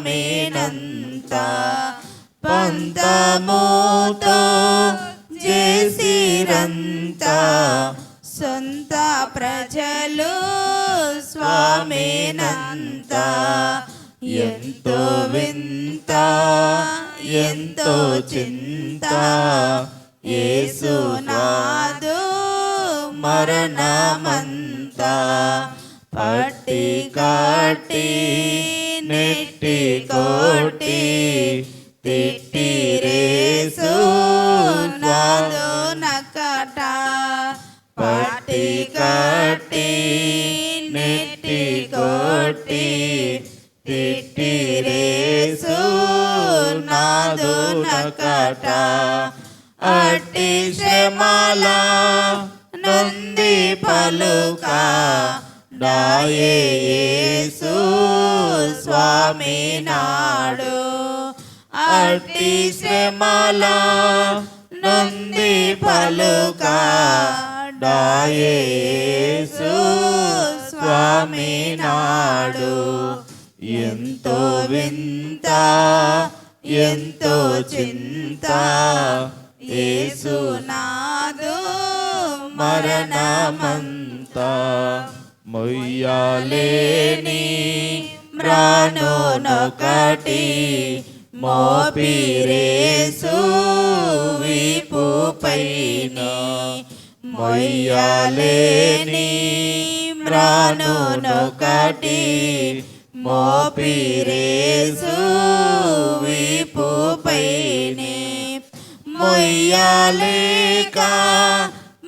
స్వామినంత పంతముతో చేసిరంత సొంత ప్రజలు స్వామినంత ఎంతో వింత ఎంతో చింత యేసునాథు మరణమంత పట్టి కాటి నెట్టి కోటి తిట్టిరేసు నాదు నకట పట్టి కాటి నెట్టి కోటి తిట్టిరేసు నాదు నకట అట్టి శ్రమల నొంది పలుక దాయే యేసు స్వామి నాడు అట్టి శ్రమల నొంది పలుక దాయే యేసు స్వామి నాడు ఎంతో వింత ఎంతో చింత యేసునాథు మరణమంత మొయ్యాలేని మ్రానునొకటి మోపిరేసు వీపు పైన మొయ్యాలేని మ్రానునొకటి మోపిరేసు వీపు పైనే మొయ్యాలేక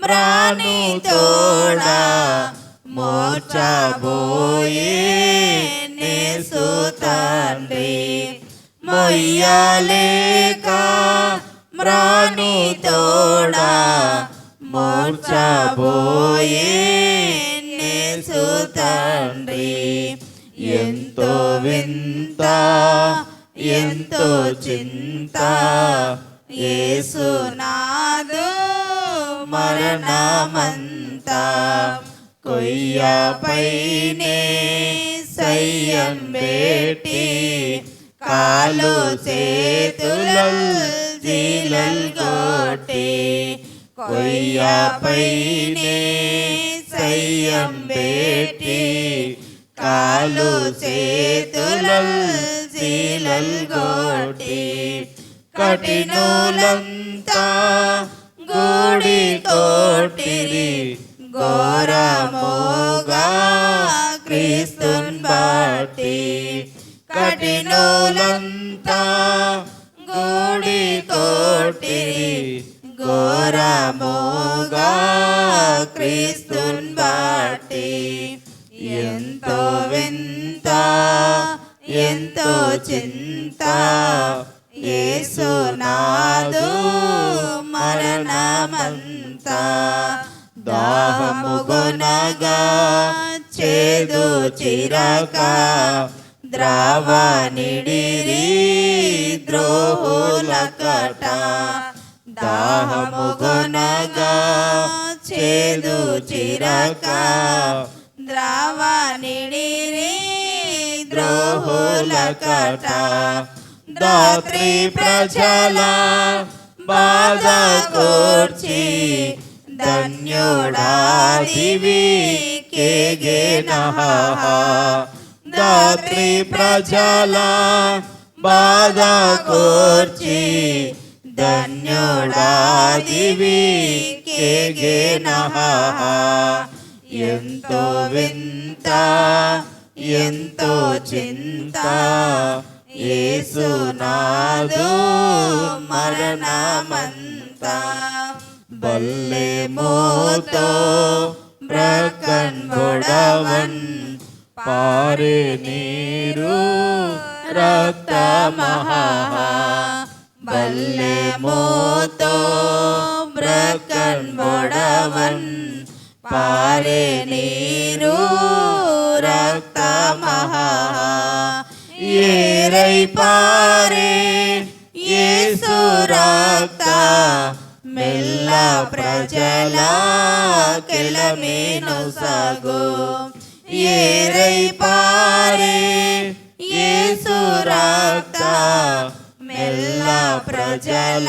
మ్రాని తోడా మోర్చబోయే నేసు తండ్రి మొయ్యాలేక మ్రాని తోడా మోర్చబోయే నేసు తండ్రి ఎంతో వింత ఎంతో చింత యేసునాథు మరణమంత కొయ్యపైనే సయ్యం బెట్టి కాలు చేతులల్ జీలల్ గొట్టి కొయ్యపైనే సయ్యం బెట్టి కాలు చేతులల్ జీలల్ గొట్టి కఠినులంతా గూడి కోటిరి ఘోరముగా క్రీస్తున్ బట్టి కఠినులంతా గూడి కోటిరి ఘోరముగా క్రీస్తున్ బట్టి ఎంతో వింత ఎంతో చింత యేసునాథు మరణమంత దాహముగొనగా చేదు చిరక ద్రావనిడిరి ద్రోహులకట దాహముగొనగా చేదు చిరక ద్రావనిడిరి ద్రోహులకట దాత్రి ప్రజల బాధ కోర్చి ధన్యుడాదివి కేగేనః దాత్రి ప్రజల బాధ కోర్చి ధన్యుడాదివి కేగేనః ఎంతో వింత ఎంతో చింత యేసునాథు మరణమంత బల్లె మోతో బ్రకన్ బొడవన్ పారే నీరు రక్తమహా బల్లె మోతో బ్రకన్ బొడవన్ పారే నీరు రక్తమహా ఏరై పారే యేసు రక్త మెల్ల ప్రజల కెలమేను సగో ఏరై పారే యేసు రక్త ప్రజల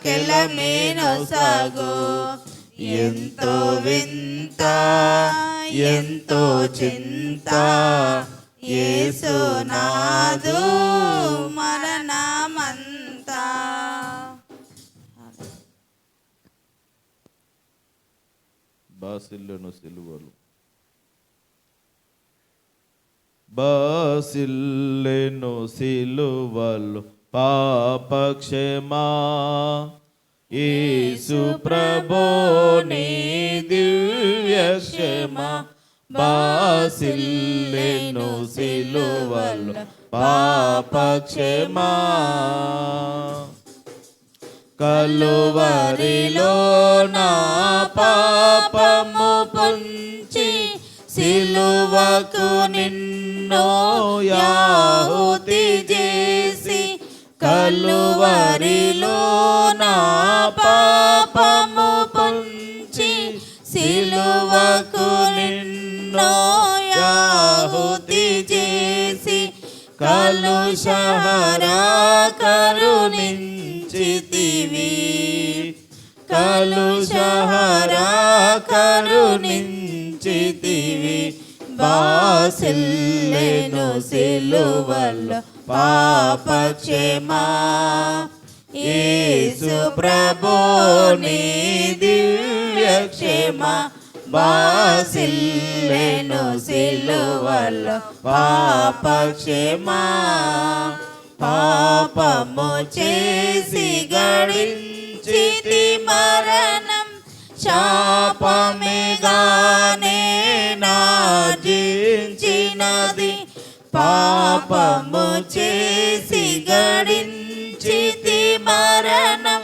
కెలమేనొసగు ఎంతో వింత ఎంతో చింత యేసునాథు మరణమంతా. బాసిల్లును సిలువలు బాసిల్లెను సిలువలు పాపక్షమా యేసు ప్రభో నీ దివ్య క్షమా బాసిల్లెను సిలువలు పాపక్షమా కలువరిలో నా పాపము పొంచి సిలువకు నిన్నో యాహుతి చేసి కలువరిలో నా పాపము పొంచి సిలువకు నిన్నో యాహుతి చేసి కలుషహరా కరుణించితివి కలుషహరా కరుణించితివి బాసిల్లెను సిలువలో పాపక్షమా యేసు ప్రభో నీ దివ్య క్షమా బాసిల్లెను సిలువలో పాపక్షమా పాపము చేసి గడించితి మరణం శాపమేగానే నార్జించినది పాపము చేసి గడించితి మరణం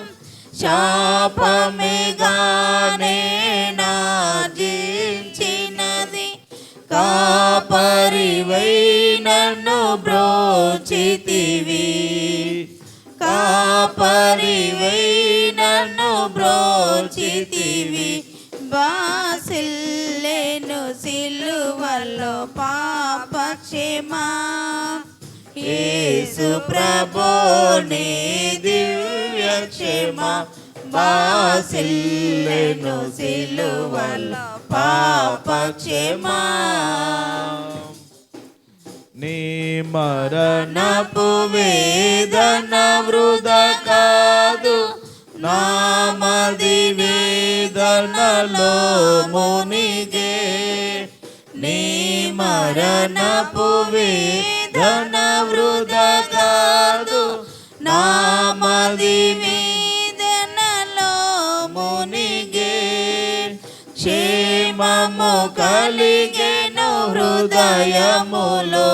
శాపమేగానే నార్జించినది కాపరివై నన్ను బ్రోచితివి కాపరివై నన్ను బ్రోచితివి బాసిల్లెను సిలువలో పాపక్షమా యేసు ప్రభో నీ దివ్య క్షమా బాసిల్లెను సిలువలో పాపక్షమా నీ మరణపు వేదన వృధా కాదు నామది వేదనలో మునిగే నీ మరణపు వేదన వృధా కాదు నామది వేదనలో మునిగే క్షేమము కలిగెను హృదయములో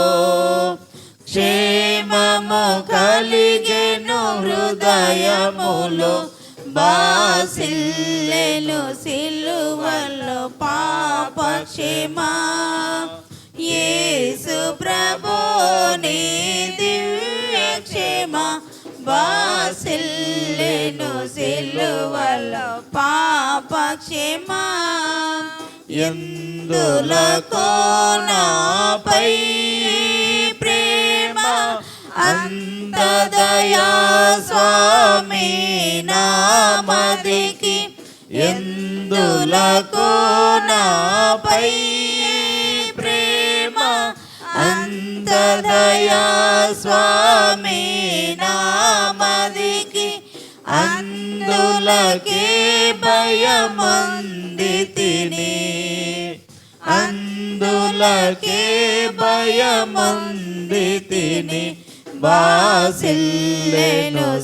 క్షేమము కలిగెను హృదయములో బాసిల్లెను సిలువలో పాపక్షమా యేసు ప్రభో నీ దివ్య క్షమా బాసిల్లెను సిలువలో పాపక్షమా ఎందులకో నాపై ప్రేమ అంతదయా స్వామి నామదికి ఎందులకో నాపై ప్రేమ అంతదయా స్వామి నామదికి అందులకే భయముందితిని అందులకే భయముందితిని బాసిల్లెను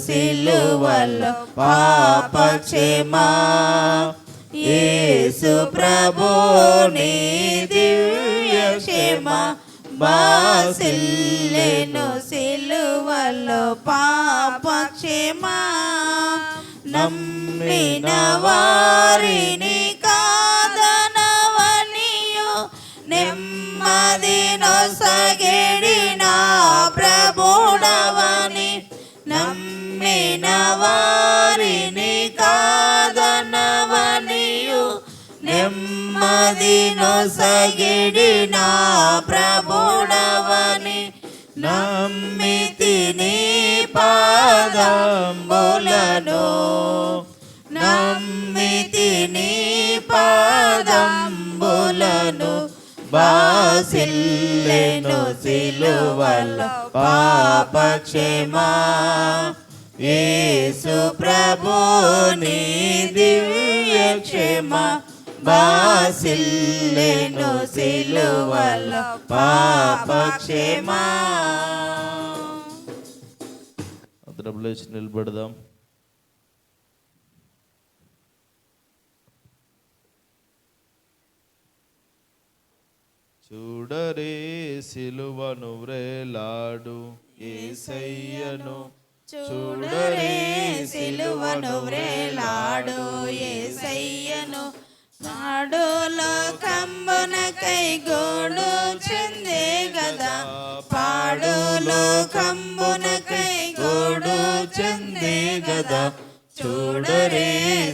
సిలువలో పాపక్షమా యేసు ప్రభో నీ దివ్య క్షమా బాసిల్లెను సిలువలో పాపక్షమా నమ్మిన వారిని కాదనవనియు నెమ్మది నొసగెడిన ప్రభుడవని నమ్మిన వారిని కాదనవనియు నెమ్మది నొసగెడిన ప్రభుడవని నమ్మితిని పాదంబులను నమ్మితి నీ పాదంబులను బాసిల్లెను సిలువలో పాపక్షమా యేసు ప్రభు నీ దివ్య క్షమ బాసిల్లెను సిలువలో పాపక్షమా. అందరం లేచి నిలబడదాం. చూడరే సిలువను వ్రేలాడు యేసయ్యను, చూడరే సిలువను వ్రేలాడు యేసయ్యను, నాడులో కంబునకై గోడు చెందే గదా, పాడులో కంబునకై గోడు చెందే గదా, చూడరే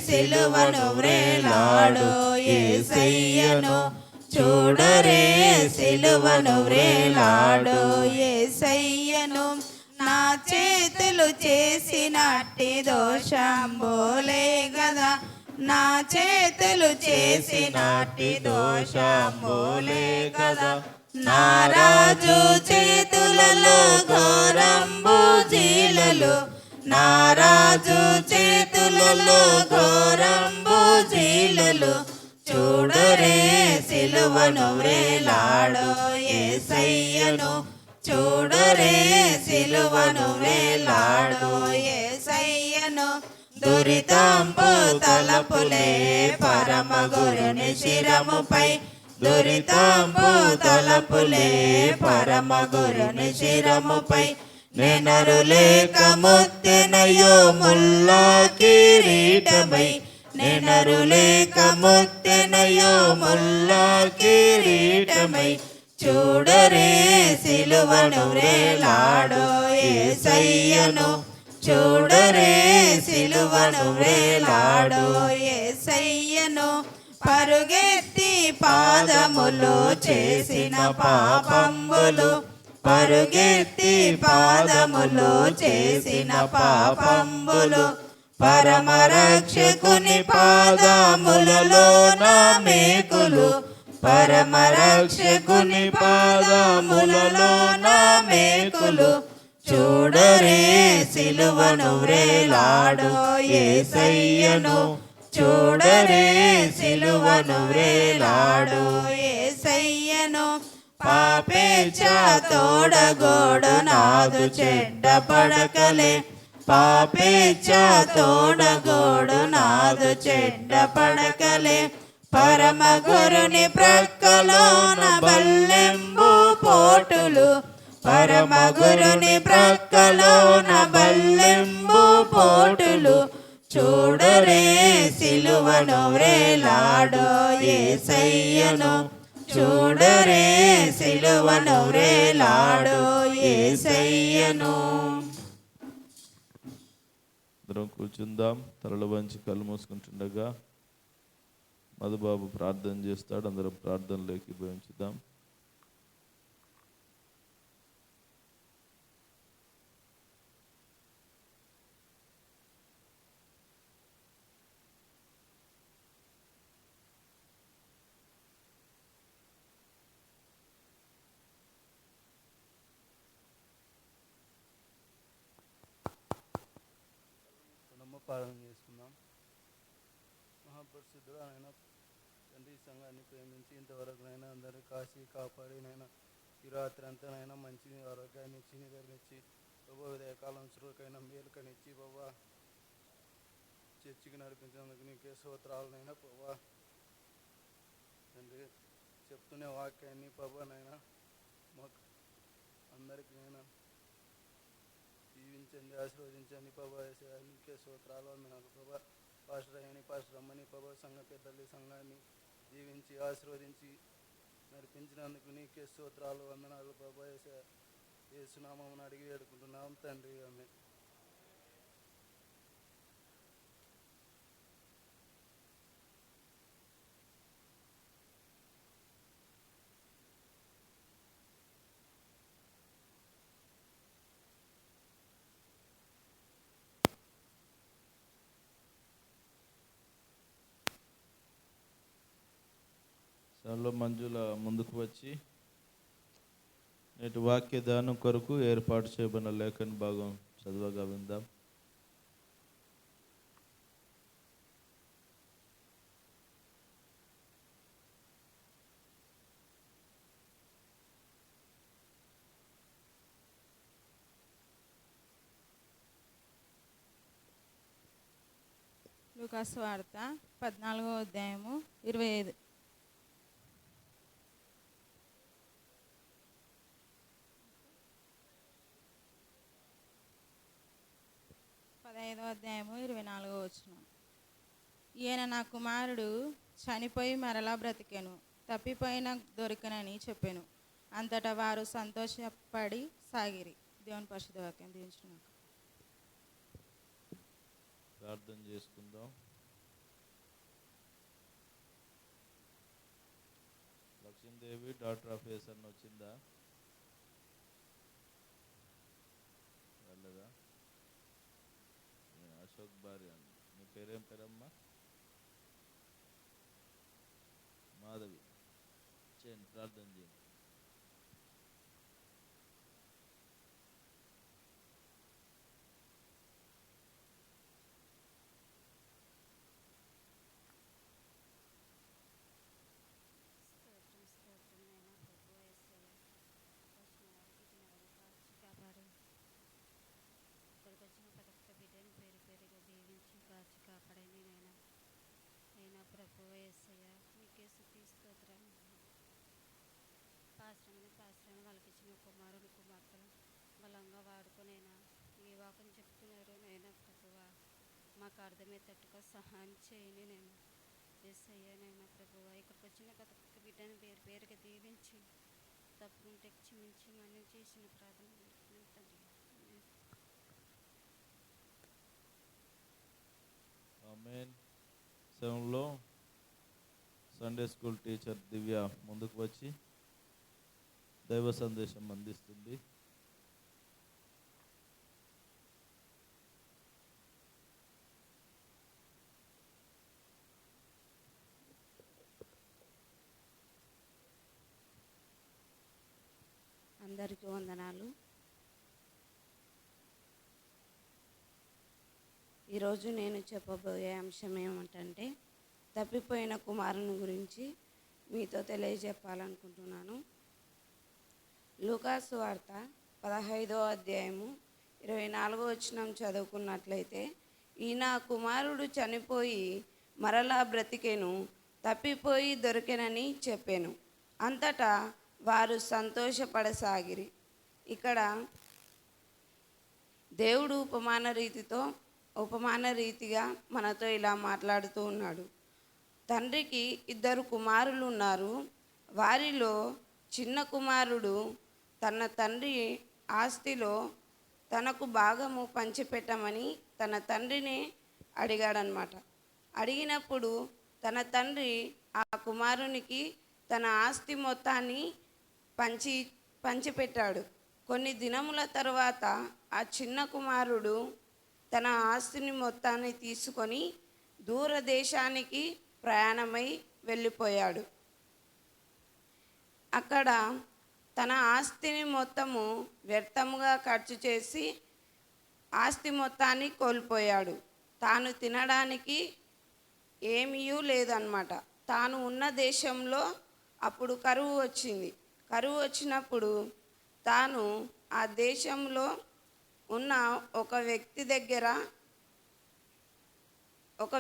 సిలువను వ్రేలాడు యేసయ్యను, చూడరే సిలువను వ్రేలాడు యేసయ్యను, నా చేతులు చేసినట్టి దోషంబోలే గదా, నా చేతులు చేసినట్టి దోషంబోలే గదా, నా రాజు చేతులలో ఘోరంబు జీలలు, నా రాజు చేతులలో ఘోరంబు జీలలు, చూడరే సిలువను వ్రేలాడు యేసయ్యను, చూడరే సిలువను వ్రేలాడు యేసయ్యను, దురితంపు తలపులే పరమ గురుని శిరముపై, దురితంపు తలపులే పరమ గురుని శిరముపై, నెనరులేక ముత్తెనయో ముల్లా కిరీటమై, నెనరులేక ముత్తెనయో ముల్లా కిరీటమై, చూడరే సిలువను వ్రేలాడు యేసయ్యను, చూడరే సిలువను వ్రేలాడు యేసయ్యను, పరుగెత్తి పాదములు చేసిన పాపంబులు, పరుగెత్తి పాదములు చేసిన పాపంబులు, పరమ రక్షకుని పాదములలో నా మేకులు, పరమ రక్షకుని పాదములలో నా మేకులు, చూడరే సిలువను వ్రేలాడు యేసయ్యను, చూడరే సిలువను వ్రేలాడు యేసయ్యను, పాపేచ్ఛ తోడగోడు నాదు చెడ్డ పడకలే, పాపేచ్ఛ తోడగోడు నాదు చెడ్డ పడకలే, పరమ గురుని ప్రక్కలోన బల్లెంబు పోటులు, పరమ గురుని ప్రక్కలోన బల్లెంబు పోటులు, చూడరే సిలువను వ్రేలాడు యేసయ్యను, చూడరే సిలువను వ్రేలాడు యేసయ్యను. అందరం కూర్చుందాం. తలలు వంచి కళ్ళు మూసుకుంటుండగా మధుబాబు ప్రార్థన చేస్తాడు. అందరం ప్రార్థనలోకి భవించుదాం. ప్రార్థన చేసుకుందాం. మహాపరిశుద్ధుడు ఆయన తండ్రి సంఘాన్ని ప్రేమించి ఇంతవరకునైనా అందరినీ కాశీ కాపాడి నైనా ఈ రాత్రి అంతానైనా మంచి ఆరోగ్యాన్ని ఇచ్చి నిద్రనిచ్చి బాబా ఉదయకాలం చురుకైనా మేలుకనిచ్చి బాబా చర్చికి నడిపించినందుకు నీకే స్తోత్రాలనైనా బాబా తండ్రి చెప్తున్న వాక్యాన్ని బాబానైనా మాకు అందరికీ నైనా దీవించండి, ఆశీర్వదించండి ప్రభా. నీకే స్తోత్రాలు వందనాలు ప్రభా. పాస్టర్ అయ్యని పాస్టర్ అమ్మని ప్రభా, సంఘ పెద్దల్ని సంఘాన్ని దీవించి ఆశీర్వదించి నడిపించినందుకు నీకే స్తోత్రాలు వందనాలు ప్రభా. యేసునామమున అడిగి వేడుకుంటున్నాం తండ్రి, ఆమేన్. దానిలో మంజుల ముందుకు వచ్చి నేటి వాక్య దానం కొరకు ఏర్పాటు చేయబడిన లేఖన భాగం చదవగా విందాం. లూకాసు వార్త 14వ అధ్యాయము 25. అధ్యాయము 24వ వచనం. ఈయన నా కుమారుడు చనిపోయి మరలా బ్రతికెను, తప్పిపోయిన దొరికనని చెప్పాను. అంతటా వారు సంతోషపడి సాగిరి. దేవుని పరిశుద్ధ వాక్యం దీవించుగాక. ప్రార్థన చేసుకుందాం. లక్ష్మీదేవి డాక్టర్ ఆఫ్ ఏసన్ వచ్చిందా? వెళ్ళదా? అశోక్ భార్య. నీ పేరేం పేరమ్మా? మాధవి. చేయండి, ప్రార్థన చేయండి. ప్రభు యేసయ్య నీకే స్తుతి స్తోత్రం. పాశ్రమని వాళ్ళకి ఇచ్చిన కుమారుని కుమార్తెలు బలంగా వాడుకొనైనా ఈ వాకం చెప్తున్నారు. నైనా ప్రభువా మాకు అర్థమయ్యేటట్టుగా సహాయం చేయండి. నేను యేసయ్యనైనా ప్రభువా ఇక్కడికి వచ్చిన ప్రతి ఒక్క బిడ్డని పేరుగా దీవించి తప్పుంటే క్షమించి మనం చేసిన ప్రార్థన తండ్రి. ఆమేన్. సమయంలో సండే స్కూల్ టీచర్ దివ్య ముందుకు వచ్చి దైవ సందేశం అందిస్తుంది. అందరికీ వందనాలు. ఈరోజు నేను చెప్పబోయే అంశం ఏమిటంటే తప్పిపోయిన కుమారుని గురించి మీతో తెలియజెప్పాలనుకుంటున్నాను. లూకాసు వార్త 15వ అధ్యాయము 24వ వచనం చదువుకున్నట్లయితే, ఈయన కుమారుడు చనిపోయి మరలా బ్రతికెను, తప్పిపోయి దొరికెనని చెప్పాను. అంతటా వారు సంతోషపడసాగిరి. ఇక్కడ దేవుడు ఉపమాన రీతిగా మనతో ఇలా మాట్లాడుతూ ఉన్నాడు. తండ్రికి 2 కుమారులు ఉన్నారు. వారిలో చిన్న కుమారుడు తన తండ్రి ఆస్తిలో తనకు భాగము పంచిపెట్టమని తన తండ్రిని అడిగాడనమాట. అడిగినప్పుడు తన తండ్రి ఆ కుమారునికి తన ఆస్తి మొత్తాన్ని పంచిపెట్టాడు. కొన్ని దినముల తర్వాత ఆ చిన్న కుమారుడు తన ఆస్తిని మొత్తాన్ని తీసుకొని దూరదేశానికి ప్రయాణమై వెళ్ళిపోయాడు. అక్కడ తన ఆస్తిని మొత్తము వ్యర్థముగా ఖర్చు చేసి ఆస్తి మొత్తాన్ని కోల్పోయాడు. తాను తినడానికి ఏమీ లేదన్నమాట. తాను ఉన్న దేశంలో అప్పుడు కరువు వచ్చింది. కరువు వచ్చినప్పుడు తాను ఆ దేశంలో ఉన్న ఒక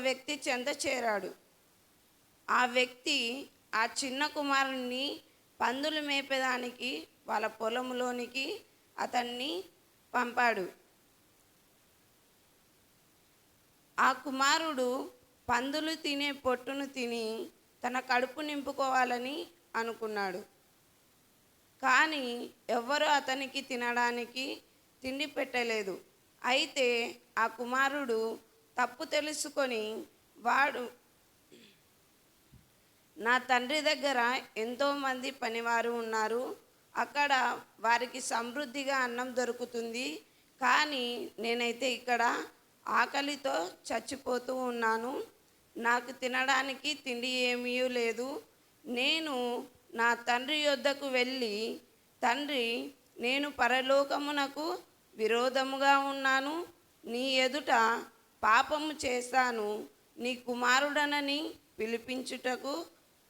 వ్యక్తి చెంత చేరాడు. ఆ వ్యక్తి ఆ చిన్న కుమారుణ్ణి పందులు మేపేదానికి వాళ్ళ పొలంలోనికి అతన్ని పంపాడు. ఆ కుమారుడు పందులు తినే పొట్టును తిని తన కడుపు నింపుకోవాలని అనుకున్నాడు. కానీ ఎవ్వరూ అతనికి తినడానికి తిండి పెట్టలేదు. అయితే ఆ కుమారుడు తప్పు తెలుసుకొని, వాడు నా తండ్రి దగ్గర ఎంతోమంది పనివారు ఉన్నారు, అక్కడ వారికి సమృద్ధిగా అన్నం దొరుకుతుంది, కానీ నేనైతే ఇక్కడ ఆకలితో చచ్చిపోతూ ఉన్నాను, నాకు తినడానికి తిండి ఏమీ లేదు, నేను నా తండ్రి యొద్దకు వెళ్ళి, తండ్రి, నేను పరలోకమునకు విరోధముగా ఉన్నాను, నీ ఎదుట పాపము చేశాను, నీ కుమారుడనని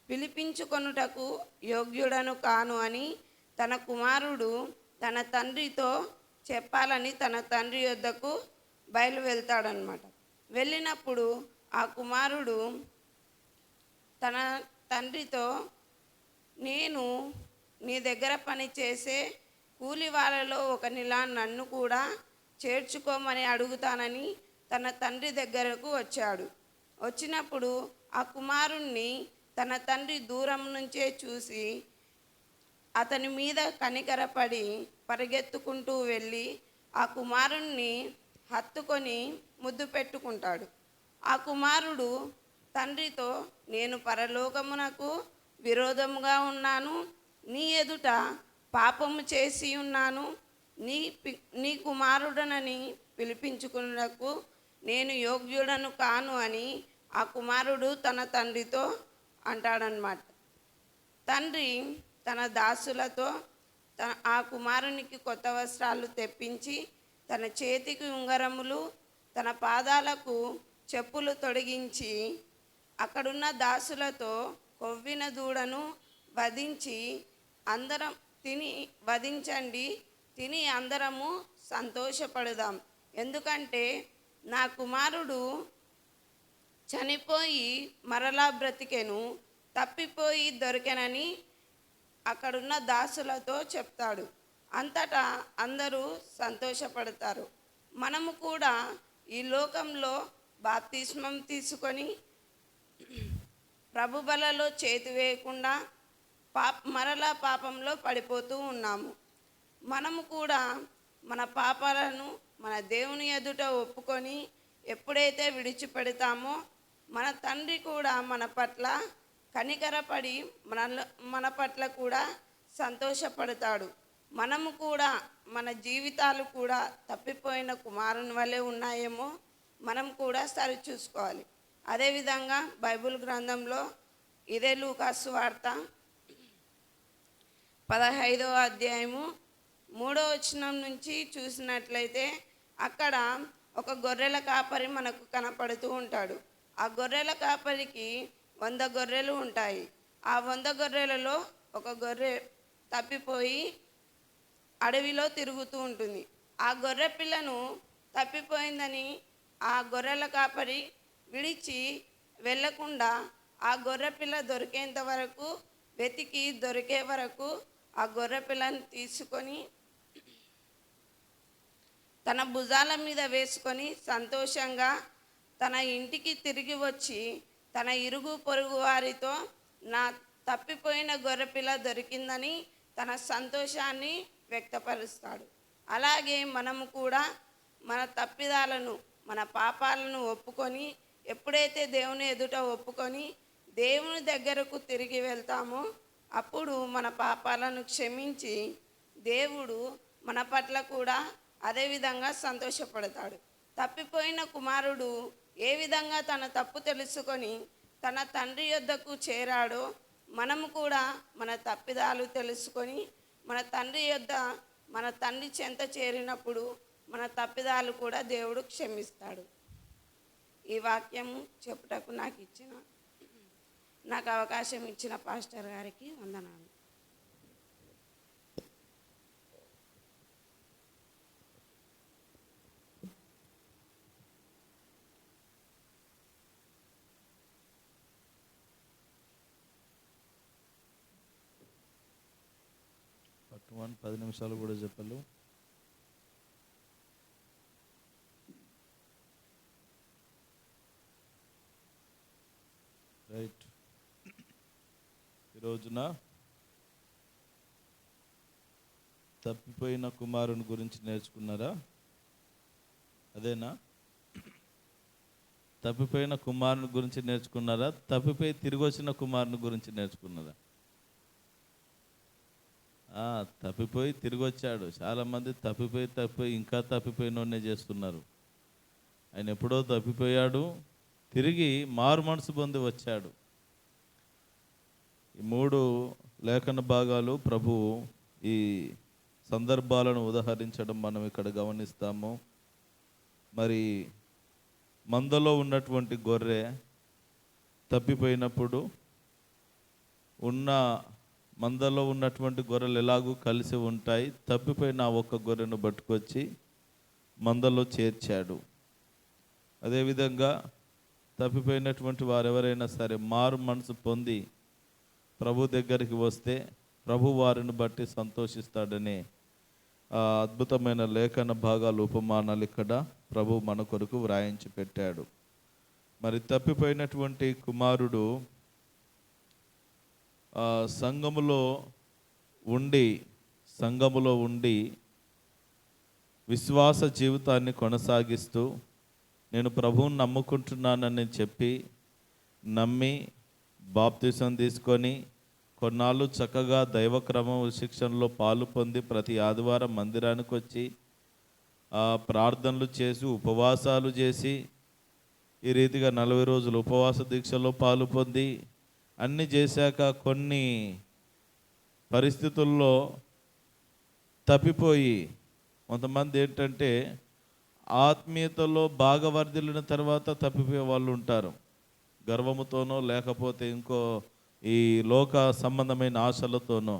పిలిపించుకొనుటకు యోగ్యుడను కాను అని తన కుమారుడు తన తండ్రితో చెప్పాలని తన తండ్రి యొద్దకు వెళ్తాడనమాట. వెళ్ళినప్పుడు ఆ కుమారుడు తన తండ్రితో, నేను నీ దగ్గర పని చేసే కూలి వాళ్ళలో ఒకనిలా నన్ను కూడా చేర్చుకోమని అడుగుతానని తన తండ్రి దగ్గరకు వచ్చాడు. వచ్చినప్పుడు ఆ కుమారుణ్ణి తన తండ్రి దూరం నుంచే చూసి అతని మీద కనికరపడి పరిగెత్తుకుంటూ వెళ్ళి ఆ కుమారుణ్ణి హత్తుకొని ముద్దు పెట్టుకుంటాడు. ఆ కుమారుడు తండ్రితో, నేను పరలోకమునకు విరోధముగా ఉన్నాను, నీ ఎదుట పాపము చేసి ఉన్నాను, నీ కుమారుడనని పిలిపించుకున్నకు నేను యోగ్యుడను కాను అని ఆ కుమారుడు తన తండ్రితో అంటాడనమాట. తండ్రి తన దాసులతో ఆ కుమారునికి కొత్త వస్త్రాలు తెప్పించి తన చేతికి ఉంగరములు, తన పాదాలకు చెప్పులు తొడిగించి అక్కడున్న దాసులతో కొవ్విన దూడను వధించండి, తిని అందరము సంతోషపడదాం. ఎందుకంటే నా కుమారుడు చనిపోయి మరలా బ్రతికెను, తప్పిపోయి దొరికెనని అక్కడున్న దాసులతో చెప్తాడు. అంతటా అందరూ సంతోషపడతారు. మనము కూడా ఈ లోకంలో బాప్తిస్మం తీసుకొని ప్రభు బలలో చేతి వేయకుండా మరలా పాపంలో పడిపోతూ ఉన్నాము. మనము కూడా మన పాపాలను మన దేవుని ఎదుట ఒప్పుకొని ఎప్పుడైతే విడిచిపెడతామో మన తండ్రి కూడా మన పట్ల కనికరపడి మన పట్ల కూడా సంతోషపడతాడు. మనము కూడా మన జీవితాలు కూడా తప్పిపోయిన కుమారుని వలె ఉన్నాయేమో మనం కూడా సరిచూసుకోవాలి. అదేవిధంగా బైబిల్ గ్రంథంలో ఇదే లూకాసు వార్త 15వ అధ్యాయము 3వ వచనం నుంచి చూసినట్లయితే అక్కడ ఒక గొర్రెల కాపరి మనకు కనపడుతూ ఉంటాడు. ఆ గొర్రెల కాపరికి 100 గొర్రెలు ఉంటాయి. ఆ 100 గొర్రెలలో ఒక గొర్రె తప్పిపోయి అడవిలో తిరుగుతూ ఉంటుంది. ఆ గొర్రె పిల్లను తప్పిపోయిందని ఆ గొర్రెల కాపరి విడిచి వెళ్ళకుండా ఆ గొర్రె పిల్ల దొరికేంత వరకు వెతికి దొరికే వరకు ఆ గొర్రె పిల్లను తీసుకొని తన భుజాల మీద వేసుకొని సంతోషంగా తన ఇంటికి తిరిగి వచ్చి తన ఇరుగు పొరుగు వారితో నా తప్పిపోయిన గొర్రెపిల్ల దొరికిందని తన సంతోషాన్ని వ్యక్తపరుస్తాడు. అలాగే మనము కూడా మన తప్పిదాలను మన పాపాలను ఒప్పుకొని ఎప్పుడైతే దేవుని ఎదుట ఒప్పుకొని దేవుని దగ్గరకు తిరిగి వెళ్తామో అప్పుడు మన పాపాలను క్షమించి దేవుడు మన పట్ల కూడా అదేవిధంగా సంతోషపడతాడు. తప్పిపోయిన కుమారుడు ఏ విధంగా తన తప్పు తెలుసుకొని తన తండ్రి యొద్దకు చేరాడో మనము కూడా మన తప్పిదాలు తెలుసుకొని మన తండ్రి చెంత చేరినప్పుడు మన తప్పిదాలు కూడా దేవుడు క్షమిస్తాడు. ఈ వాక్యము చెప్పుటకు నాకు అవకాశం ఇచ్చిన పాస్టర్ గారికి వందనాలు. పట్టుమని 10 నిమిషాలు కూడా చెప్పాలి. రైట్. ఈరోజున తప్పిపోయిన కుమారుని గురించి నేర్చుకున్నారా? అదేనా? తప్పిపోయిన కుమారుని గురించి నేర్చుకున్నారా? తప్పిపోయి తిరిగి వచ్చిన కుమారుని గురించి నేర్చుకున్నారా? తప్పిపోయి తిరిగి వచ్చాడు. చాలామంది తప్పిపోయి ఇంకా తప్పిపోయినోనే చేస్తున్నారు. ఆయన ఎప్పుడో తప్పిపోయాడు, తిరిగి మారు మనసు పొంది వచ్చాడు. ఈ 3 లేఖన భాగాలు ప్రభువు ఈ సందర్భాలను ఉదహరించడం మనం ఇక్కడ గమనిస్తాము. మరి మందలో ఉన్నటువంటి గొర్రె తప్పిపోయినప్పుడు మందలో ఉన్నటువంటి గొర్రెలు ఎలాగూ కలిసి ఉంటాయి. తప్పిపోయిన ఆ ఒక్క గొర్రెను పట్టుకొచ్చి మందలో చేర్చాడు. అదేవిధంగా తప్పిపోయినటువంటి వారెవరైనా సరే మారు మనసు పొంది ప్రభు దగ్గరికి వస్తే ప్రభు వారిని బట్టి సంతోషిస్తాడనే అద్భుతమైన లేఖన భాగాలు, ఉపమానాలు ఇక్కడ ప్రభు మన కొరకు వ్రాయించి పెట్టాడు. మరి తప్పిపోయినటువంటి కుమారుడు సంఘములో ఉండి విశ్వాస జీవితాన్ని కొనసాగిస్తూ నేను ప్రభువుని నమ్ముకుంటున్నానని చెప్పి నమ్మి బాప్తిసం తీసుకొని కొన్నాళ్ళు చక్కగా దైవక్రమం శిక్షణలో పాలు పొంది ప్రతి ఆదివారం మందిరానికి వచ్చి ప్రార్థనలు చేసి ఉపవాసాలు చేసి ఈ రీతిగా 40 రోజులు ఉపవాస దీక్షలో పాలు పొంది అన్నీ చేశాక కొన్ని పరిస్థితుల్లో తప్పిపోయి కొంతమంది ఏంటంటే ఆత్మీయతలో బాగా వర్ధిల్లిన తర్వాత తప్పిపోయే వాళ్ళు ఉంటారు. గర్వముతోనో లేకపోతే ఇంకో ఈ లోక సంబంధమైన ఆశలతోనో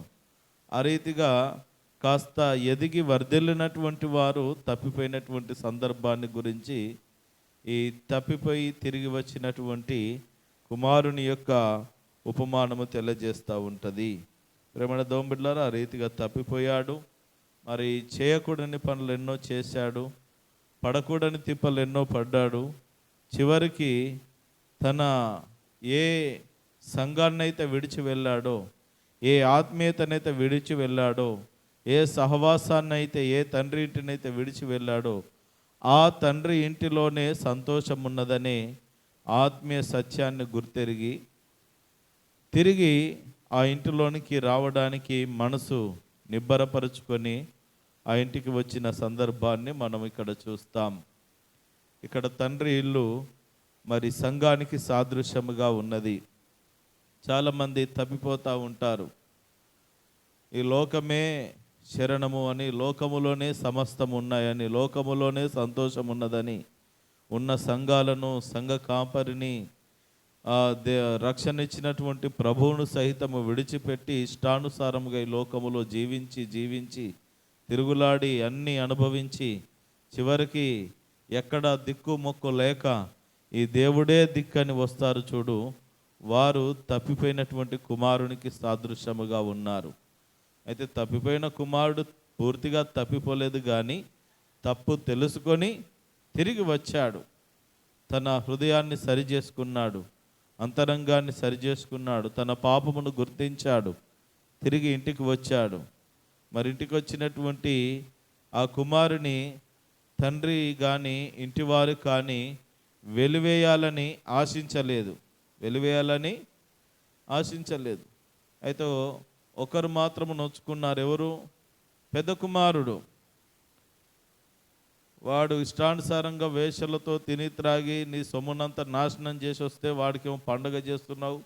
ఆ రీతిగా కాస్త ఎదిగి వర్ధిల్లినటువంటి వారు తప్పిపోయినటువంటి సందర్భాన్ని గురించి ఈ తప్పిపోయి తిరిగి వచ్చినటువంటి కుమారుని యొక్క ఉపమానము తెలియజేస్తూ ఉంటుంది. ప్రేమణ దోంబిడ్లారా, ఆ రీతిగా తప్పిపోయాడు. మరి చేయకూడని పనులు ఎన్నో చేశాడు, పడకూడని తిప్పలు ఎన్నో పడ్డాడు. చివరికి తన ఏ సంఘాన్నైతే విడిచి వెళ్ళాడో, ఏ ఆత్మీయతనైతే విడిచి వెళ్ళాడో, ఏ సహవాసాన్నైతే, ఏ తండ్రి ఇంటినైతే విడిచి వెళ్ళాడో ఆ తండ్రి ఇంటిలోనే సంతోషం ఉన్నదనే ఆత్మీయ సత్యాన్ని గుర్తెరిగి తిరిగి ఆ ఇంటిలోనికి రావడానికి మనసు నిబ్బరపరుచుకొని ఆ ఇంటికి వచ్చిన సందర్భాన్ని మనం ఇక్కడ చూస్తాం. ఇక్కడ తండ్రి ఇల్లు మరి సంఘానికి సాదృశ్యముగా ఉన్నది. చాలామంది తప్పిపోతూ ఉంటారు. ఈ లోకమే శరణము అని, లోకములోనే సమస్తం ఉన్నాయని, లోకములోనే సంతోషం ఉన్నదని ఉన్న సంఘాలను, సంఘ కాపరిని, రక్షణ ఇచ్చినటువంటి ప్రభువును సహితము విడిచిపెట్టి ఇష్టానుసారముగా ఈ లోకములో జీవించి తిరుగులాడి అన్నీ అనుభవించి చివరికి ఎక్కడ దిక్కు మొక్కు లేక ఈ దేవుడే దిక్కని వస్తారు చూడు, వారు తప్పిపోయినటువంటి కుమారునికి సాదృశ్యముగా ఉన్నారు. అయితే తప్పిపోయిన కుమారుడు పూర్తిగా తప్పిపోలేదు, కానీ తప్పు తెలుసుకొని తిరిగి వచ్చాడు. తన హృదయాన్ని సరిచేసుకున్నాడు, అంతరంగాన్ని సరిచేసుకున్నాడు, తన పాపమును గుర్తించాడు, తిరిగి ఇంటికి వచ్చాడు. మరి ఇంటికి వచ్చినటువంటి ఆ కుమారుని తండ్రి కానీ ఇంటివారు కానీ వెలివేయాలని ఆశించలేదు. అయితే ఒకరు మాత్రము నొచ్చుకున్నారు. ఎవరు? పెద్ద కుమారుడు. వాడు ఇష్టానుసారంగా వేషలతో తిని త్రాగి నీ సొమ్మునంతా నాశనం చేసి వస్తే వాడికేమో పండగ చేస్తున్నావు,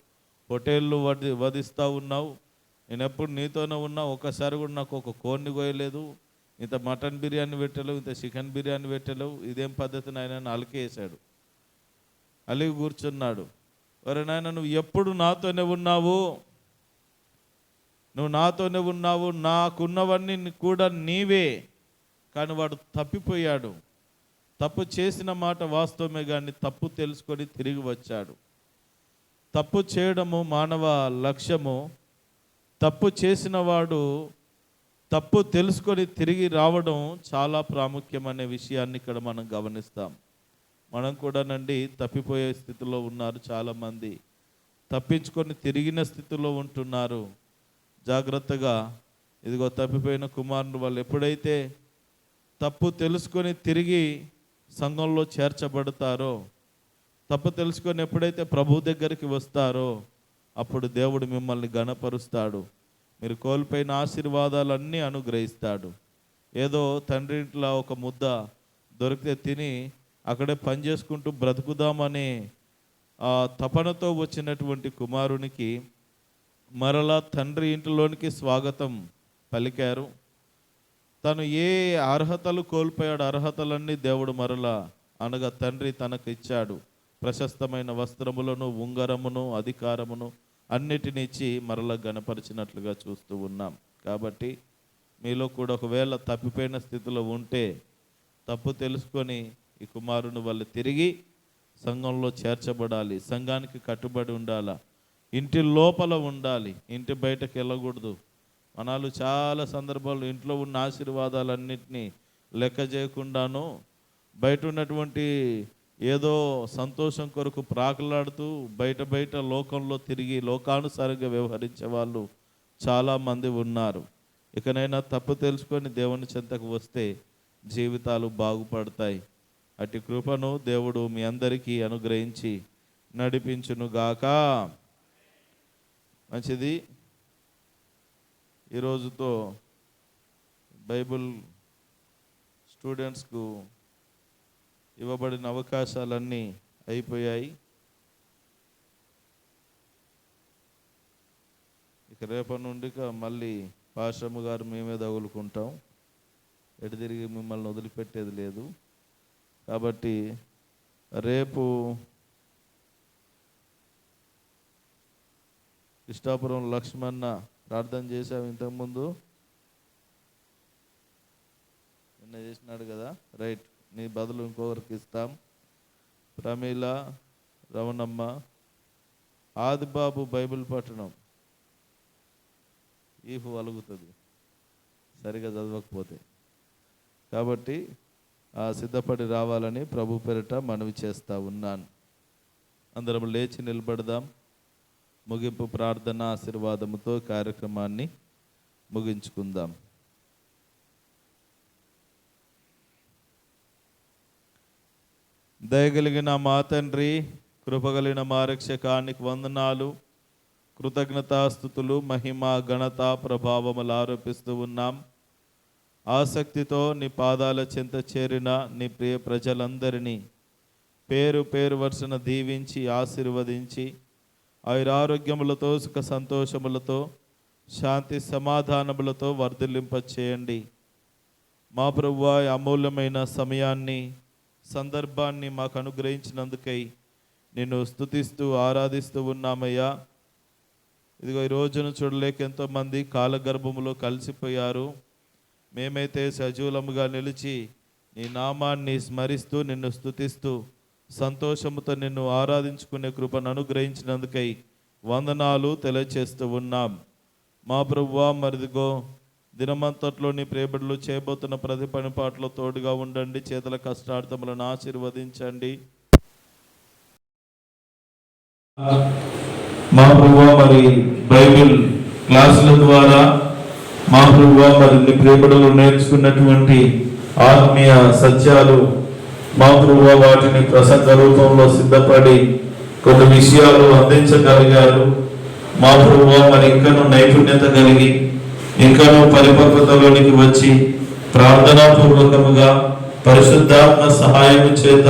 హోటళ్ళు వధిస్తూ ఉన్నావు, నేను ఎప్పుడు నీతోనే ఉన్నా, ఒకసారి కూడా నాకు ఒక కోడిని కోయలేదు, ఇంత మటన్ బిర్యానీ పెట్టలేవు, ఇంత చికెన్ బిర్యానీ పెట్టలేవు, ఇదేం పద్ధతి నాయన అలికేసాడు. అలిగి కూర్చున్నాడు. ఒరే నాయన, నువ్వు ఎప్పుడు నాతోనే ఉన్నావు, నాకున్నవన్నీ కూడా నీవే. కానీ వాడు తప్పిపోయాడు. తప్పు చేసిన మాట వాస్తవమే, కానీ తప్పు తెలుసుకొని తిరిగి వచ్చాడు. తప్పు చేయడము మానవ లక్ష్యము. తప్పు చేసిన వాడు తప్పు తెలుసుకొని తిరిగి రావడం చాలా ప్రాముఖ్యమనే విషయాన్ని ఇక్కడ మనం గమనిస్తాం. మనం కూడా తప్పిపోయే స్థితిలో ఉన్నారు చాలామంది, తప్పించుకొని తిరిగిన స్థితిలో ఉంటున్నారు. జాగ్రత్తగా ఇదిగో తప్పిపోయిన కుమారుడు వాళ్ళు ఎప్పుడైతే తప్పు తెలుసుకొని తిరిగి సంఘంలో చేర్చబడతారో, తప్పు తెలుసుకొని ఎప్పుడైతే ప్రభు దగ్గరికి వస్తారో అప్పుడు దేవుడు మిమ్మల్ని ఘనపరుస్తాడు. మీరు కోల్పోయిన ఆశీర్వాదాలన్నీ అనుగ్రహిస్తాడు. ఏదో తండ్రి ఇంట్లో ఒక ముద్ద దొరికితే తిని అక్కడే పని చేసుకుంటూ బ్రతుకుదామనే ఆ తపనతో వచ్చినటువంటి కుమారునికి మరలా తండ్రి ఇంటిలోనికి స్వాగతం పలికారు. తను ఏ అర్హతలు కోల్పోయాడు, అర్హతలన్నీ దేవుడు మరలా అనగా తండ్రి తనకు ఇచ్చాడు. ప్రశస్తమైన వస్త్రములను, ఉంగరమును, అధికారమును అన్నిటిని ఇచ్చి మరలా గణపరిచినట్లుగా చూస్తూ ఉన్నాం. కాబట్టి మీలో కూడా ఒకవేళ తప్పిపోయిన స్థితిలో ఉంటే తప్పు తెలుసుకొని ఈ కుమారుని వల్ల తిరిగి సంఘంలో చేర్చబడాలి, సంఘానికి కట్టుబడి ఉండాలా, ఇంటి లోపల ఉండాలి, ఇంటి బయటకు వెళ్ళకూడదు. మనాలు చాలా సందర్భాలు ఇంట్లో ఉన్న ఆశీర్వాదాలన్నింటినీ లెక్క చేయకుండాను బయట ఉన్నటువంటి ఏదో సంతోషం కొరకు ప్రాకులాడుతూ బయట లోకంలో తిరిగి లోకానుసారంగా వ్యవహరించే వాళ్ళు చాలామంది ఉన్నారు. ఇకనైనా తప్పు తెలుసుకొని దేవుని చెంతకు వస్తే జీవితాలు బాగుపడతాయి. అటు కృపను దేవుడు మీ అందరికీ అనుగ్రహించి నడిపించునుగాక. మంచిది. ఈరోజుతో బైబిల్ స్టూడెంట్స్కు ఇవ్వబడిన అవకాశాలన్నీ అయిపోయాయి. ఇక రేపటి నుండి మళ్ళీ పాశ్రమ గారు మేమే తగులుకుంటాం. ఎటు తిరిగి మిమ్మల్ని వదిలిపెట్టేది లేదు. కాబట్టి రేపు కృష్ణాపురం లక్ష్మణ ప్రార్థన చేసాం ఇంతకుముందు, నిన్న చేసినాడు కదా, రైట్. నీ బదులు ఇంకొకరికి ఇస్తాం. ప్రమీల, రమణమ్మ, ఆదిబాబు బైబిల్ పట్టణం ఈఫ్ అలుగుతుంది సరిగా చదవకపోతే. కాబట్టి సిద్ధపడి రావాలని ప్రభు పేరిట మనవి చేస్తూ ఉన్నాను. అందరం లేచి నిలబడదాం. ముగింపు ప్రార్థన ఆశీర్వాదముతో కార్యక్రమాన్ని ముగించుకుందాం. దయగలిగిన మా తండ్రి, కృపగలిగిన మా రక్షకానికి వందనాలు, కృతజ్ఞతాస్తుతులు, మహిమ, ఘనత, ప్రభావములు ఆరోపిస్తూ ఉన్నాం. ఆసక్తితో నీ పాదాల చెంత చేరిన నీ ప్రియ ప్రజలందరినీ పేరు పేరు వరుసన దీవించి ఆశీర్వదించి ఆయురారోగ్యములతో, సుఖ సంతోషములతో, శాంతి సమాధానములతో వర్ధిల్లింప చేయండి. మా ప్రభువా, అమూల్యమైన సమయాన్ని, సందర్భాన్ని మాకు అనుగ్రహించినందుకై నిన్ను స్తుతిస్తూ ఆరాధిస్తూ ఉన్నామయ్యా. ఇదిగో ఈ రోజును చూడలేక ఎంతోమంది కాలగర్భములో కలిసిపోయారు. మేమైతే సజీవులముగా నిలిచి నీ నామాన్ని స్మరిస్తూ నిన్ను స్తుతిస్తూ సంతోషముతో నిన్ను ఆరాధించుకునే కృపను అనుగ్రహించినందుకై వందనాలు తెలియచేస్తూ ఉన్నాం. మా ప్రభువా, మరిదిగో దినమంతట్లో నీ ప్రేబడులు చేయబోతున్న ప్రతి పనిపాట్లో తోడుగా ఉండండి. చేతుల కష్టార్థములను ఆశీర్వదించండి. మా ప్రభువా, మరి బైబిల్ క్లాసుల ద్వారా మా ప్రభువా, మరి నీ ప్రేబడులు నేర్చుకున్నటువంటి ఆత్మీయ సత్యాలు మా ప్రభువా వాటిని ప్రసంగ రూపంలో సిద్ధపడి కొన్ని విషయాలు అందించగలిగారు. మా ప్రభువా, మరి ఇంకనూ నైపుణ్యత కలిగి ఇంకనూ పరిపక్వతలోనికి వచ్చి ప్రార్థనాపూర్వకముగా పరిశుద్ధాత్మ సహాయం చేత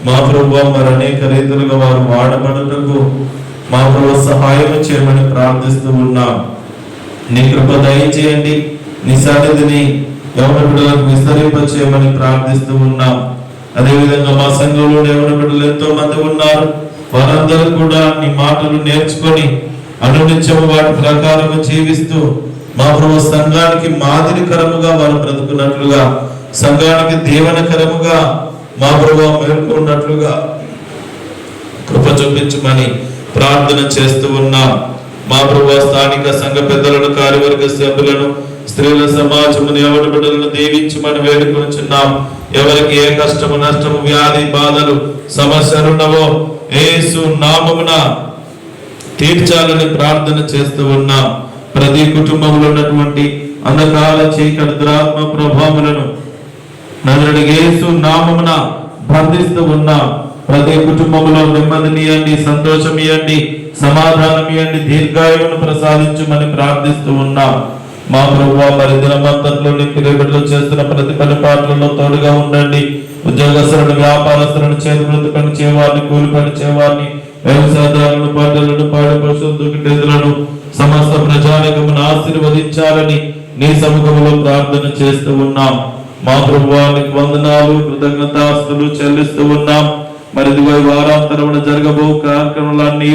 మా ప్రభువా మరి అనేక రీతులుగా వారు వాడబడుటకు మా ప్రభువా సహాయం చేయమని ప్రార్థిస్తూ ఉన్నాం. నీ కృప దయచేయండి. నీ సన్నిధిని యవన బిడ్డలకు విస్తరింప చేయమని ప్రార్థిస్తూ ఉన్నాం. అదేవిధంగా మా సంఘంలో యవన బిడ్డలు ఎంతో మంది ఉన్నారు. వారందరూ కూడా నీ మాటలు నేర్చుకొని అనునిత్యము వాటి ప్రకారం జీవిస్తూ మా ప్రభు సంఘానికి మాదిరికరముగా వారు బ్రతుకున్నట్లుగా, సంఘానికి దీవెనకరముగా మా ప్రభు మేల్కొన్నట్లుగా కృప చూపించమని ప్రార్థన చేస్తూ ఉన్నాం. మా ప్రభు స్థానిక సంఘ పెద్దలను, కార్యవర్గ సభ్యులను, స్త్రీల సమాజమును, యవన బిడ్డలను దీవించమని వేడుకొంచున్నాం. ఎవరికి ఏ కష్టము, నష్టము, వ్యాధి, బాధలు, సమస్యలున్నవో యేసు నామమున తీర్చాలని ప్రార్థన చేస్తూ ఉన్నాం. ప్రతి కుటుంబంలో ఉన్నటువంటి అంధకార చీకటి దురాత్మ ప్రభావములను నజరుడైన యేసు నామమున బంధిస్తూ ఉన్నాం. ప్రతి కుటుంబంలో నెమ్మదిని ఇవ్వండి, సంతోషం ఇవ్వండి, సమాధానం ఇవ్వండి, దీర్ఘాయువును ప్రసాదించమని ప్రార్థిస్తూ ఉన్నాం. మా ప్రభువా, మరి దినమంతట్లో నింపిలో చేస్తున్న ప్రతి పని పాటలలో తోడుగా ఉండండి. ఉద్యోగస్తులను, వ్యాపారస్తులను, చేతి వృత్తి పని చేయవారిని, కూలి పని చేయవారిని, వ్యవసాయదారులను, పంటలను, పాడి పశువులను, దుక్కిటెద్దులను, సమస్త ప్రజానికమును ఆశీర్వదించాలని నీ సముఖంలో ప్రార్థన చేస్తూ ఉన్నాం. మా ప్రభువానికి వందనాలు, కృతజ్ఞతాస్తులు చెల్లిస్తూ ఉన్నాం. మరి ఇదిగో ఈ వారాంతరమున జరగబో కార్యక్రమాలన్నీ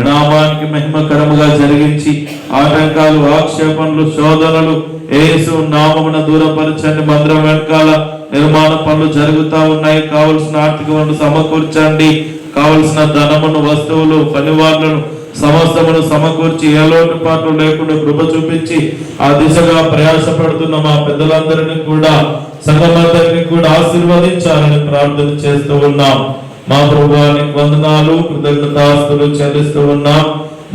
నామానికి మహిమకరముగా జరిగించి ఆటంకాలు, ఆక్షేపణలు, శోధనలు యేసు నామమున దూరపరచండి. మందిరం వెనకాల నిర్మాణ పనులు జరుగుతా ఉన్నాయి. కావలసిన ఆర్థిక వనరులు సమకూర్చండి. కావలసిన ధనమును, వస్తువులు, పనివాళ్లను సమస్తమును సమకూర్చి ఏ లోటుపాట్లు లేకుండా కృప చూపించి ఆ దిశగా ప్రయాసపడుతున్న మా పెద్దలందరినీ కూడా, సంఘమందరినీ కూడా ఆశీర్వదించాలని ప్రార్థన చేస్తూ ఉన్నాం. మా ప్రభువానికి వందనాలు, కృతజ్ఞతాస్తులు చెల్లిస్తూ ఉన్నాం.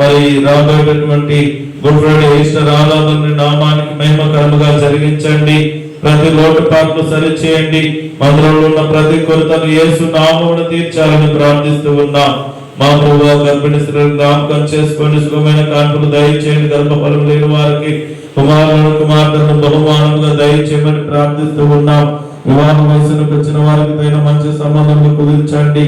మరి రాబోయేటటువంటి గుడ్ ఫ్రైడే ఈస్టర్ ఆరాధన నామానికి మహిమకరముగా జరిగించండి. ప్రతి లోటుపాట్లు సరిచేయండి. మందిరంలో ఉన్న ప్రతి కొరతను యేసు నామమున తీర్చాలని ప్రార్థిస్తూ ఉన్నాం. మా ప్రభువా, గర్భిణీ స్త్రీలను జ్ఞాపకం చేసుకోండి. సుఖమైన కాన్పులు దయచేయండి. గర్భఫలం లేని వారికి కుమారులను, కుమార్తెలను బహుమానముగా దయచేయమని ప్రార్థిస్తూ ఉన్నాం. వివాహ వయసులకు వచ్చిన వారికి తగిన మంచి సంబంధములు కుదిర్చండి.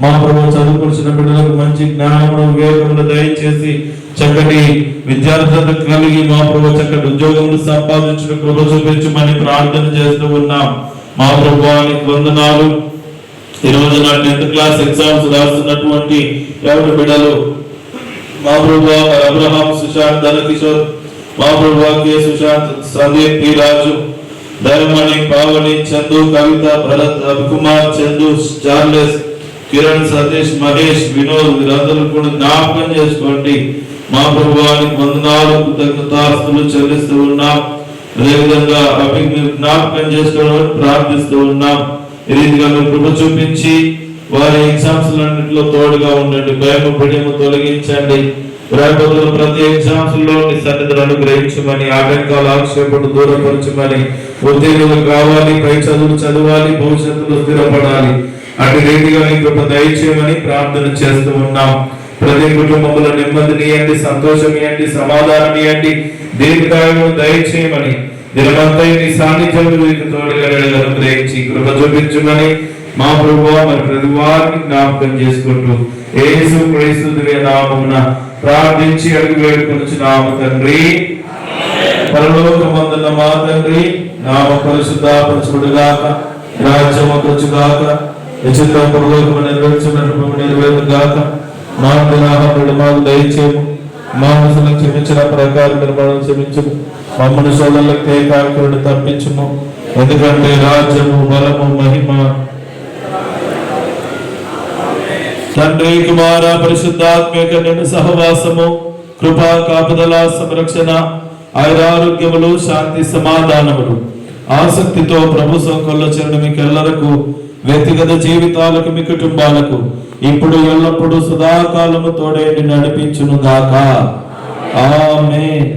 మా ప్రభువు చదువుకున్న బిడ్డలకు మంచి జ్ఞానమును, వివేకమును దయచేసి చక్కటి విద్యార్థులను కలిగి మా ప్రభు చక్కటి ఉద్యోగములు సంపాదించిన కృప చూపించమని ప్రార్థన చేస్తూ ఉన్నాం. మా ప్రభువానికి వందనాలు. ఈ రోజున 10th క్లాస్ ఎగ్జామ్స్ రాస్తున్నటువంటి ఎవరి బిడ్డలు మా ప్రభు అబ్రహాం, సుశాంత్, ధనకిషోర్, మా ప్రభు కె సుశాంత్, సందీప్, పి రాజు, ధర్మణి, పావని, చందు, కవిత, భరత్, రవికుమార్, చందు, చార్లెస్, కిరణ్, సతీష్, మహేష్, వినోద్ వీరందరూ కూడా జ్ఞాపకం చేసుకోండి. మా ప్రభువానికి వందనాలు, కృతజ్ఞతాస్తులు చెల్లిస్తూ ఉన్నాం. అదేవిధంగా జ్ఞాపకం చేసుకోవడం ప్రార్థిస్తూ ఉన్నాం. ఈ రీతిగా మీరు కృప చూపించి వారి ఎగ్జామ్స్ అన్నింటిలో తోడుగా ఉండండి. భయము, భయము తొలగించండి. రాబోతున్న ప్రతి ఎగ్జామ్స్ లో నీ సన్నిధిని అనుగ్రహించమని, ఆటంకాలు, ఆక్షేపణలు దూరపరచమని, ఉత్తీర్ణులు కావాలి, పై చదువులు చదవాలి, భవిష్యత్తులో స్థిరపడాలి. అటు రీతిగా నీ కృప దయచేయమని ప్రార్థన చేస్తూ ఉన్నాం. ప్రతి కుటుంబంలో నెమ్మదిని ఇవ్వండి, సంతోషం ఇవ్వండి, సమాధానం ఇవ్వండి, దీర్ఘాయువు దయచేయమని, దినమంతా నీ సాన్నిధ్యం తోడుగా అనుగ్రహించి కృప చూపించమని మా ప్రభువా మరి ప్రతి వారిని జ్ఞాపకం చేసుకుంటూ యేసు క్రీస్తు దివ్య నామమున ప్రార్థించి అడిగి వేడుకొనుచున్నాము తండ్రి. పరలోకమందున్న మా తండ్రి, నామ పరిశుద్ధపరచుగాక, రాజ్యము వచ్చుగాక, నిశ్చితం పరలోకము నెరవేర్చున్నట్టు నెరవేరుగాక. మా దినాహారుడు మాకు దయచేయము, మా మనసులను క్షమించిన ప్రకారం నిర్మాణం క్షమించము, మమ్మల్ని శోధనలకు తేకాకులను తప్పించుము. ఎందుకంటే రాజ్యము, బలము, మహిమ తండ్రి, కుమార, పరిశుద్ధాత్మక నిండు సహవాసము, కృపా, కాపుదల, సంరక్షణ, ఆయురారోగ్యములు, శాంతి, సమాధానములు ఆసక్తితో ప్రభు సంకల్లో చేరిన మీకెల్లరకు, వ్యక్తిగత జీవితాలకు, మీ కుటుంబాలకు ఇప్పుడు ఎల్లప్పుడూ సదాకాలము తోడేండి నడిపించును గాక. ఆమేన్.